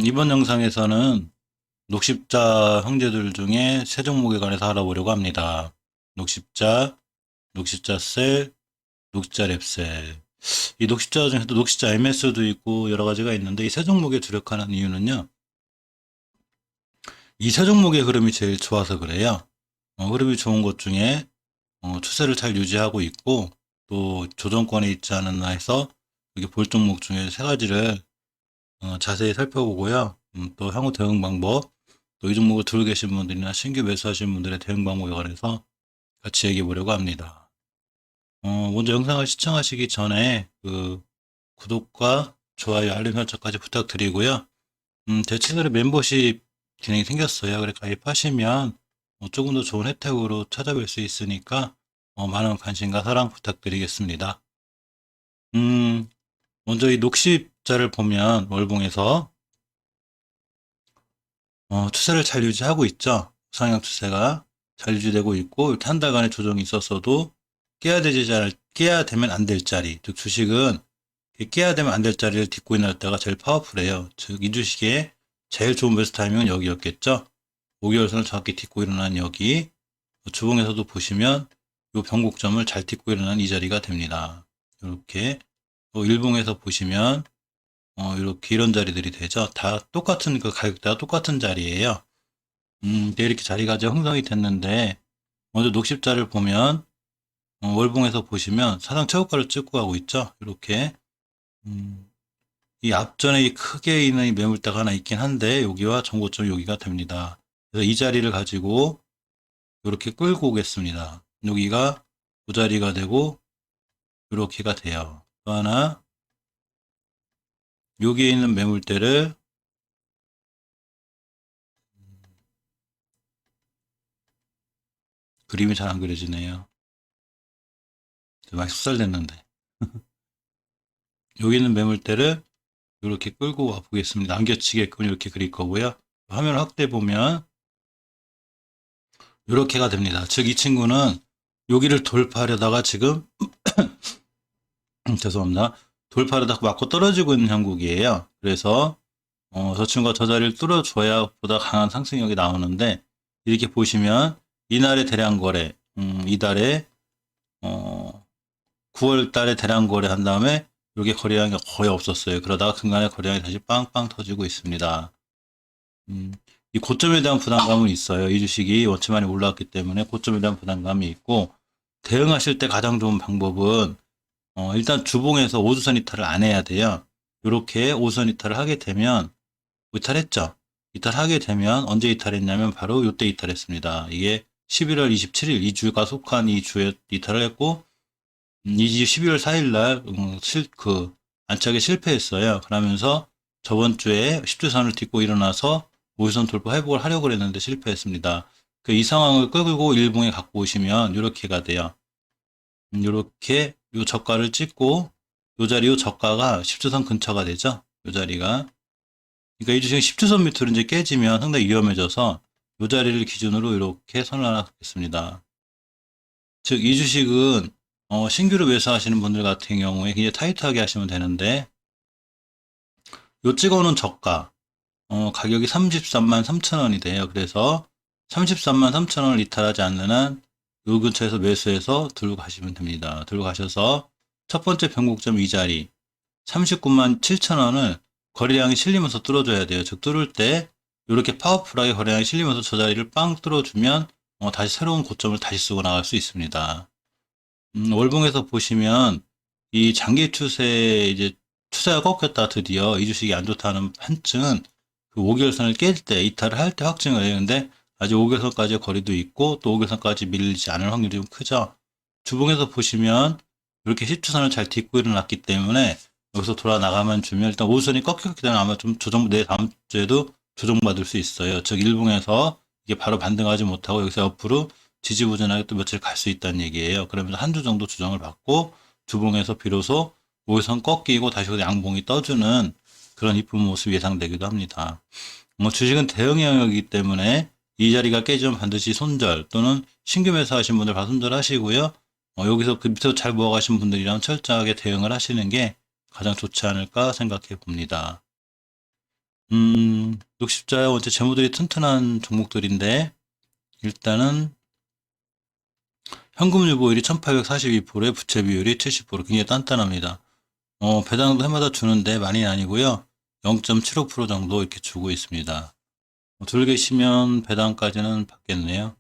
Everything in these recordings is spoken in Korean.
이번 영상에서는 녹십자 형제들 중에 세 종목에 관해서 알아보려고 합니다. 녹십자, 녹십자셀, 녹십자 랩셀. 이 녹십자 중에서도 녹십자 MS도 있고 여러 가지가 있는데 이 세 종목에 주력하는 이유는요. 이 세 종목의 흐름이 제일 좋아서 그래요. 흐름이 좋은 것 중에 추세를 잘 유지하고 있고 또 조정권에 있지 않았나 해서 여기 볼 종목 중에 세 가지를 자세히 살펴보고요. 또 향후 대응 방법, 또 이 종목을 들고 계신 분들이나 신규 매수하신 분들의 대응 방법에 관해서 같이 얘기해 보려고 합니다. 먼저 영상을 시청하시기 전에 구독과 좋아요, 알림 설정까지 부탁드리고요. 제 채널에 멤버십 기능이 생겼어요. 그래 가입하시면 조금 더 좋은 혜택으로 찾아뵐 수 있으니까 많은 관심과 사랑 부탁드리겠습니다. 먼저 이 녹십자를 보면 월봉에서 추세를 잘 유지하고 있죠. 상향 추세가 잘 유지되고 있고 이렇게 한 달간의 조정이 있었어도 깨야 되면 안 될 자리, 즉 주식은 깨야 되면 안 될 자리를 딛고 있는 때가 제일 파워풀해요. 즉 이 주식의 제일 좋은 매수 타이밍은 여기였겠죠. 5개월선을 정확히 딛고 일어난 여기, 주봉에서도 보시면 이 변곡점을 잘 딛고 일어난 이 자리가 됩니다. 이렇게 또 일봉에서 보시면 이렇게 이런 자리들이 되죠. 다 똑같은 그 가격대가 똑같은 자리예요. 이렇게 자리가 이제 형성이 됐는데 먼저 녹십자를 보면 월봉에서 보시면 사상 최고가를 찍고 가고 있죠. 이렇게 이 앞전에 이 크게 있는 이 매물대가 하나 있긴 한데 여기와 전고점 여기가 됩니다. 그래서 이 자리를 가지고 이렇게 끌고 오겠습니다. 여기가 두 자리가 되고 이렇게가 돼요. 또 하나 여기에 있는 매물대를 그림이 잘 안 그려지네요. 많이 숙살됐는데 여기 있는 매물대를 이렇게 끌고 와 보겠습니다. 남겨치게끔 이렇게 그릴 거고요. 화면 확대 보면 이렇게가 됩니다. 즉 이 친구는 여기를 돌파하려다가 지금 죄송합니다. 돌파하려다가 맞고 떨어지고 있는 형국이에요. 그래서 저 친구가 저 자리를 뚫어줘야 보다 강한 상승력이 나오는데 이렇게 보시면 이날의 대량 거래, 이달에 9월 달에 대량 거래 한 다음에 이렇게 거래량이 거의 없었어요. 그러다가 중간에 거래량이 다시 빵빵 터지고 있습니다. 이 고점에 대한 부담감은 있어요. 이 주식이 원체 많이 올라왔기 때문에 고점에 대한 부담감이 있고 대응하실 때 가장 좋은 방법은 일단 주봉에서 5주선 이탈을 안 해야 돼요. 이렇게 5주선 이탈을 하게 되면 이탈했죠. 이탈하게 되면 언제 이탈했냐면 바로 이때 이탈했습니다. 이게 11월 27일 이 주가 속한 이 주에 이탈을 했고 이 12월 4일 날 안착에 실패했어요. 그러면서 저번 주에 10주선을 딛고 일어나서 5주선 돌파 회복을 하려고 했는데 실패했습니다. 이 상황을 끌고 일봉에 갖고 오시면 이렇게가 돼요. 이렇게 요 저가를 찍고 요 자리 요 저가가 10주선 근처가 되죠. 요 자리가. 그러니까 이 주식은 10주선 밑으로 이제 깨지면 상당히 위험해져서 요 자리를 기준으로 이렇게 선을 하나 긋겠습니다. 즉 이 주식은 신규로 매수하시는 분들 같은 경우에 굉장히 타이트하게 하시면 되는데 요 찍어놓은 저가 가격이 33만 3천 원이 돼요. 그래서 33만 3천 원을 이탈하지 않는 한 요 근처에서 매수해서 들고 가시면 됩니다. 들고 가셔서 첫 번째 변곡점 이 자리 39만 7천 원을 거래량이 실리면서 뚫어줘야 돼요. 즉 뚫을 때 이렇게 파워풀하게 거래량이 실리면서 저 자리를 빵 뚫어주면 다시 새로운 고점을 다시 쓰고 나갈 수 있습니다. 월봉에서 보시면 이 장기 추세 이제 추세가 꺾였다 드디어 이 주식이 안 좋다는 한층은 그 5개월선을 깰 때 이탈을 할 때 확증을 해요. 근데 아직 5개월선까지의 거리도 있고 또 5개월선까지 밀리지 않을 확률이 좀 크죠. 주봉에서 보시면 이렇게 10주선을 잘 딛고 일어났기 때문에 여기서 돌아 나가면 주면 일단 5선이 꺾였기 때문에 아마 좀 내 다음 주에도 조정받을 수 있어요. 즉 일봉에서 이게 바로 반등하지 못하고 여기서 옆으로 지지부진하게 또 며칠 갈 수 있다는 얘기예요. 그러면서 한 주 정도 조정을 받고 주봉에서 비로소 5선 꺾이고 다시 양봉이 떠주는 그런 이쁜 모습이 예상되기도 합니다. 주식은 대응 영역이기 때문에 이 자리가 깨지면 반드시 손절 또는 신규 매수하신 분들 바로 손절하시고요. 여기서 그 밑에서 잘 모아가신 분들이랑 철저하게 대응을 하시는 게 가장 좋지 않을까 생각해 봅니다. 녹십자야 원체 재무들이 튼튼한 종목들인데, 일단은 현금 유보율이 1842%에 부채 비율이 70%, 굉장히 단단합니다. 배당도 해마다 주는데 많이는 아니고요. 0.75% 정도 이렇게 주고 있습니다. 둘 계시면 배당까지는 받겠네요.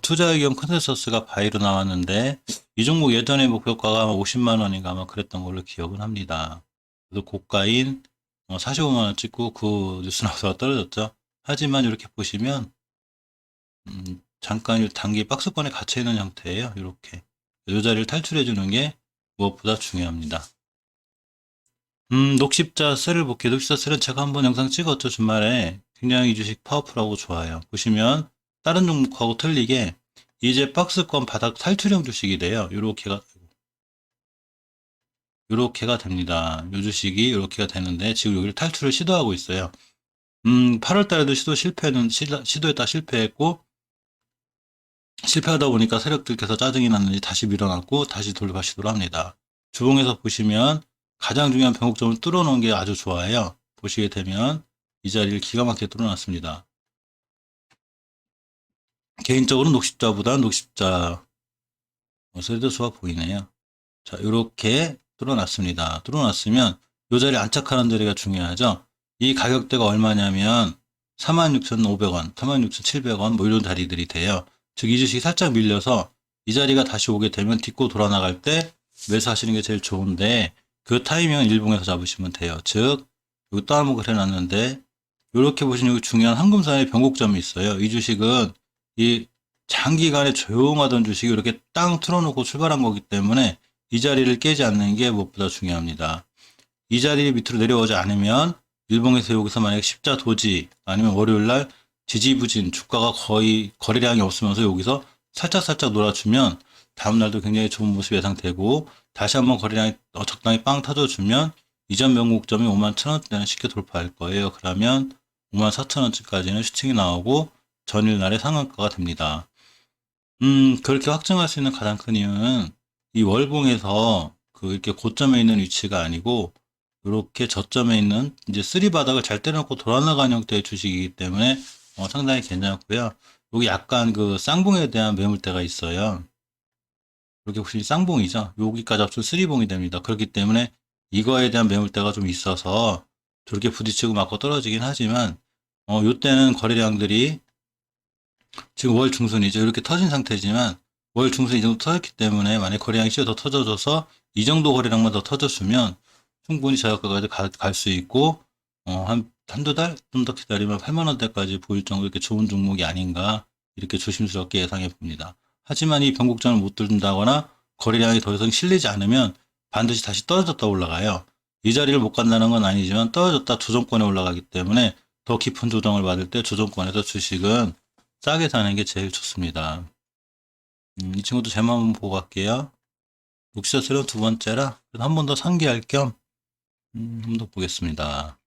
투자 의견 컨센서스가 바이로 나왔는데, 이 종목 예전에 목표가가 아마 50만 원인가 아마 그랬던 걸로 기억은 합니다. 그래서 고가인 45만 원 찍고 그 뉴스 나와서 떨어졌죠. 하지만 이렇게 보시면 잠깐 단기 박스권에 갇혀 있는 형태예요. 이렇게 이 자리를 탈출해 주는 게 무엇보다 중요합니다. 녹십자 셀을 볼게요. 녹십자 셀은 제가 한번 영상 찍었죠. 주말에. 굉장히 이 주식 파워풀하고 좋아요. 보시면 다른 종목하고 틀리게 이제 박스권 바닥 탈출형 주식이 돼요. 요렇게가 됩니다. 요 주식이 요렇게가 되는데 지금 여기를 탈출을 시도하고 있어요. 8월 달에도 시도했다 실패했고, 실패하다 보니까 세력들께서 짜증이 났는지 다시 밀어놨고 다시 돌파 시도를 합니다. 주봉에서 보시면 가장 중요한 변곡점을 뚫어놓은 게 아주 좋아요. 보시게 되면 이 자리를 기가 막히게 뚫어놨습니다. 개인적으로 녹십자보다 녹십자 소리도 좋아 보이네요. 자, 이렇게 뚫어놨습니다. 뚫어놨으면 이 자리에 안착하는 자리가 중요하죠. 이 가격대가 얼마냐면 46,500원, 46,700원 뭐 이런 자리들이 돼요. 즉 이 주식이 살짝 밀려서 이 자리가 다시 오게 되면 딛고 돌아 나갈 때 매수하시는 게 제일 좋은데, 그 타이밍은 일봉에서 잡으시면 돼요. 즉 여기 또 한번 그려놨는데, 이렇게 보시면 여기 중요한 황금선의 변곡점이 있어요. 이 주식은 이 장기간에 조용하던 주식이 이렇게 땅 틀어놓고 출발한 거기 때문에 이 자리를 깨지 않는 게 무엇보다 중요합니다. 이 자리 밑으로 내려오지 않으면 일봉에서 여기서 만약에 십자 도지 아니면 월요일날 지지부진 주가가 거의 거래량이 없으면서 여기서 살짝 놀아주면 다음날도 굉장히 좋은 모습이 예상되고, 다시 한번 거래량이 적당히 빵 터져주면 이전 변곡점이 51,000원대는 쉽게 돌파할 거예요. 그러면 54,000원까지는 슈팅이 나오고 전일날의 상한가가 됩니다. 그렇게 확정할 수 있는 가장 큰 이유는 이 월봉에서 이렇게 고점에 있는 위치가 아니고 이렇게 저점에 있는 이제 쓰리 바닥을 잘 때려놓고 돌아나가는 형태의 주식이기 때문에 상당히 괜찮고요. 여기 약간 그 쌍봉에 대한 매물대가 있어요. 이렇게 혹시 쌍봉이죠. 여기까지 합쳐 쓰리봉이 됩니다. 그렇기 때문에 이거에 대한 매물대가 좀 있어서 저렇게 부딪히고 맞고 떨어지긴 하지만 요때는 거래량들이 지금 월 중순이죠. 이렇게 터진 상태지만 월 중순 이 정도 터졌기 때문에 만약 거래량이 더 터져줘서 이 정도 거래량만 더 터져주면 충분히 저가까지 갈 수 있고, 한두 달 좀 더 기다리면 8만 원대까지 보일 정도 이렇게 좋은 종목이 아닌가 이렇게 조심스럽게 예상해 봅니다. 하지만 이 변곡점을 못 뚫는다거나 거래량이 더 이상 실리지 않으면 반드시 다시 떨어졌다 올라가요. 이 자리를 못 간다는 건 아니지만 떨어졌다 조정권에 올라가기 때문에 더 깊은 조정을 받을 때 조정권에서 주식은 싸게 사는 게 제일 좋습니다. 이 친구도 제만 한번 보고 갈게요. 녹시자스는 두 번째라 한 번 더 상기할 겸 한번 더 보겠습니다.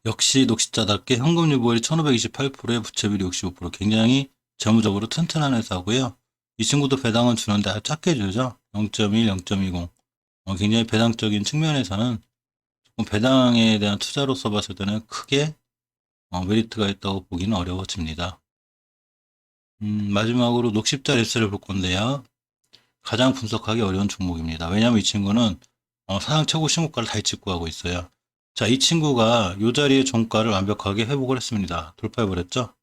역시 녹시자답게 현금 유보율이 1528%에 부채비율이 65%, 굉장히 재무적으로 튼튼한 회사고요. 이 친구도 배당은 주는데 아주 작게 주죠. 0.1, 0.20. 굉장히 배당적인 측면에서는 조금 배당에 대한 투자로서 봤을 때는 크게 메리트가 있다고 보기는 어려워집니다. 마지막으로 녹십자 랩스를 볼 건데요. 가장 분석하기 어려운 종목입니다. 왜냐하면 이 친구는 사상 최고 신고가를 다 찍고 하고 있어요. 자, 이 친구가 이 자리의 종가를 완벽하게 회복을 했습니다. 돌파해버렸죠?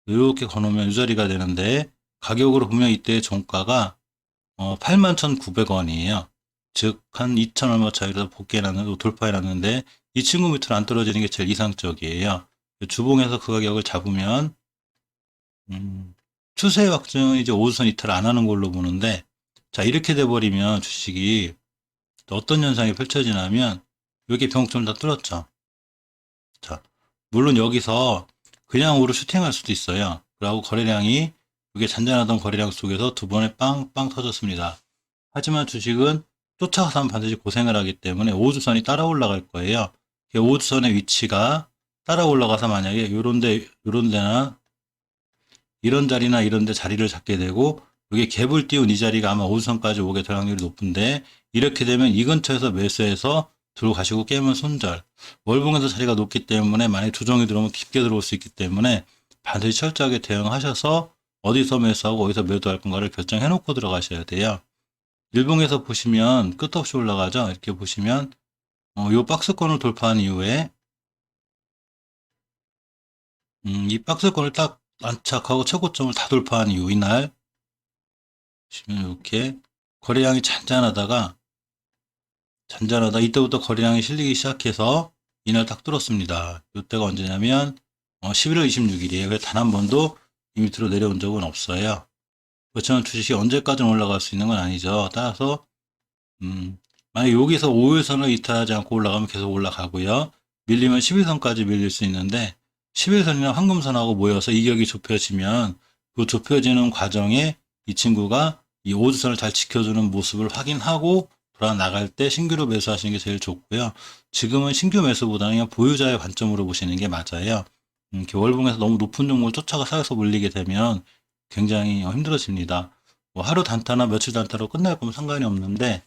이렇게 거놓으면 이 자리가 되는데, 가격으로 보면 이때의 종가가 81,900원이에요. 즉, 한 2천 얼마 차이로 복귀해놨는데, 돌파해놨는데, 이 친구 밑으로 안 떨어지는 게 제일 이상적이에요. 주봉에서 그 가격을 잡으면, 추세 확증은 이제 5주선 이탈 안 하는 걸로 보는데, 자, 이렇게 돼버리면 주식이 어떤 현상이 펼쳐지냐면, 여기 변곡점을 다 뚫었죠. 자, 물론 여기서 그냥으로 슈팅할 수도 있어요. 그리고 거래량이, 이게 잔잔하던 거래량 속에서 두 번에 빵빵 터졌습니다. 하지만 주식은 쫓아가서 하면 반드시 고생을 하기 때문에 5주선이 따라 올라갈 거예요. 5주선의 위치가 따라 올라가서 만약에 요런 데나 이런 자리나 이런 데 자리를 잡게 되고, 여기 갭을 띄운 이 자리가 아마 5주선까지 오게 될 확률이 높은데, 이렇게 되면 이 근처에서 매수해서 들어가시고 깨면 손절. 월봉에서 자리가 높기 때문에 만약에 조정이 들어오면 깊게 들어올 수 있기 때문에 반드시 철저하게 대응하셔서 어디서 매수하고 어디서 매도할 건가를 결정해 놓고 들어가셔야 돼요. 일봉에서 보시면 끝없이 올라가죠. 이렇게 보시면 이 박스권을 돌파한 이후에 이 박스권을 딱 안착하고 최고점을 다 돌파한 이후 이날 보시면 이렇게 거래량이 잔잔하다 이때부터 거래량이 실리기 시작해서 이날 딱 뚫었습니다. 이때가 언제냐면 11월 26일이에요. 그래서 단 한 번도 이 밑으로 내려온 적은 없어요. 그렇지만 주식이 언제까지는 올라갈 수 있는 건 아니죠. 따라서 만약 여기서 5일선을 이탈하지 않고 올라가면 계속 올라가고요. 밀리면 11선까지 밀릴 수 있는데 11선이나 황금선하고 모여서 이격이 좁혀지면 그 좁혀지는 과정에 이 친구가 이 5주선을 잘 지켜주는 모습을 확인하고 돌아 나갈 때 신규로 매수하시는 게 제일 좋고요. 지금은 신규 매수보다는 그냥 보유자의 관점으로 보시는 게 맞아요. 이렇게 월봉에서 너무 높은 종목을 쫓아가 사서 몰리게 되면 굉장히 힘들어집니다. 뭐 하루 단타나 며칠 단타로 끝날 거면 상관이 없는데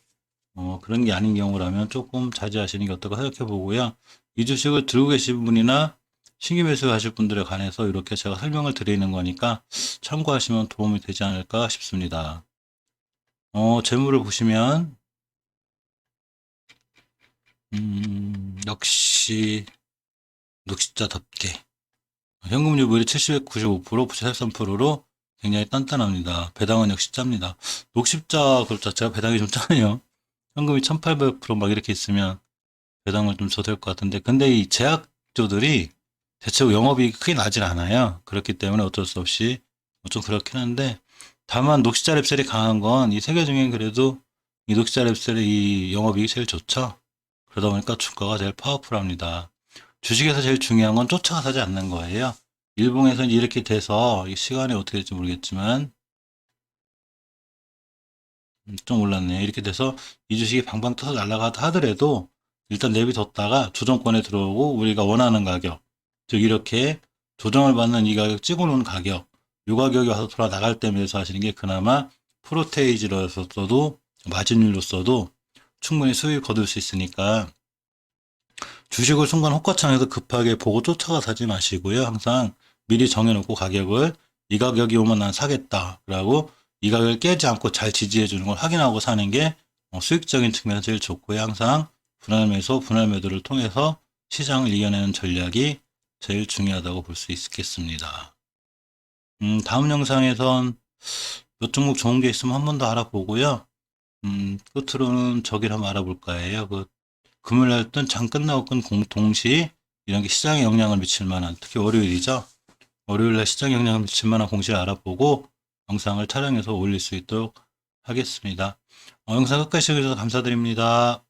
그런 게 아닌 경우라면 조금 자제하시는 게 어떨까 생각해 보고요. 이 주식을 들고 계신 분이나 신규 매수하실 분들에 관해서 이렇게 제가 설명을 드리는 거니까 참고하시면 도움이 되지 않을까 싶습니다. 재물을 보시면 역시 녹십자답게 현금 유보율이 70-95%, 부채 43%로 굉장히 단단합니다. 배당은 역시 짭니다. 녹십자 그룹 자체가 배당이 좀 짜네요. 현금이 1800% 막 이렇게 있으면 배당을 좀 줘도 될 것 같은데, 근데 이 제약주들이 대체로 영업이익이 크게 나질 않아요. 그렇기 때문에 어쩔 수 없이 좀 그렇긴 한데, 다만 녹시자 랩셀이 강한 건 이 세 개 중에 그래도 이 녹시자 랩셀의 이 영업이익이 제일 좋죠. 그러다 보니까 주가가 제일 파워풀합니다. 주식에서 제일 중요한 건 쫓아가 사지 않는 거예요. 일봉에서는 이렇게 돼서 이 시간이 어떻게 될지 모르겠지만 좀 올랐네요. 이렇게 돼서 이 주식이 방방 터서 날아가다 하더라도 일단 내비뒀다가 조정권에 들어오고 우리가 원하는 가격, 즉 이렇게 조정을 받는 이 가격 찍어놓은 가격, 이 가격이 와서 돌아 나갈 때 매수하시는 게 그나마 프로테이지로서도 마진율로서도 충분히 수익 거둘 수 있으니까 주식을 순간 호가창에서 급하게 보고 쫓아가 사지 마시고요. 항상 미리 정해놓고 가격을 이 가격이 오면 난 사겠다라고 이 가격을 깨지 않고 잘 지지해 주는 걸 확인하고 사는 게 수익적인 측면에서 제일 좋고요. 항상 분할 매수, 분할 매도를 통해서 시장을 이겨내는 전략이 제일 중요하다고 볼 수 있겠습니다. 다음 영상에선 몇 종목 좋은 게 있으면 한 번 더 알아보고요. 끝으로는 저기를 한번 알아볼까 해요. 금요일 날 뜬 장 끝나고 끈 동시 이런 게 시장에 영향을 미칠 만한, 특히 월요일이죠. 월요일 날 시장에 영향을 미칠 만한 공시를 알아보고 영상을 촬영해서 올릴 수 있도록 하겠습니다. 영상 끝까지 시청해주셔서 감사드립니다.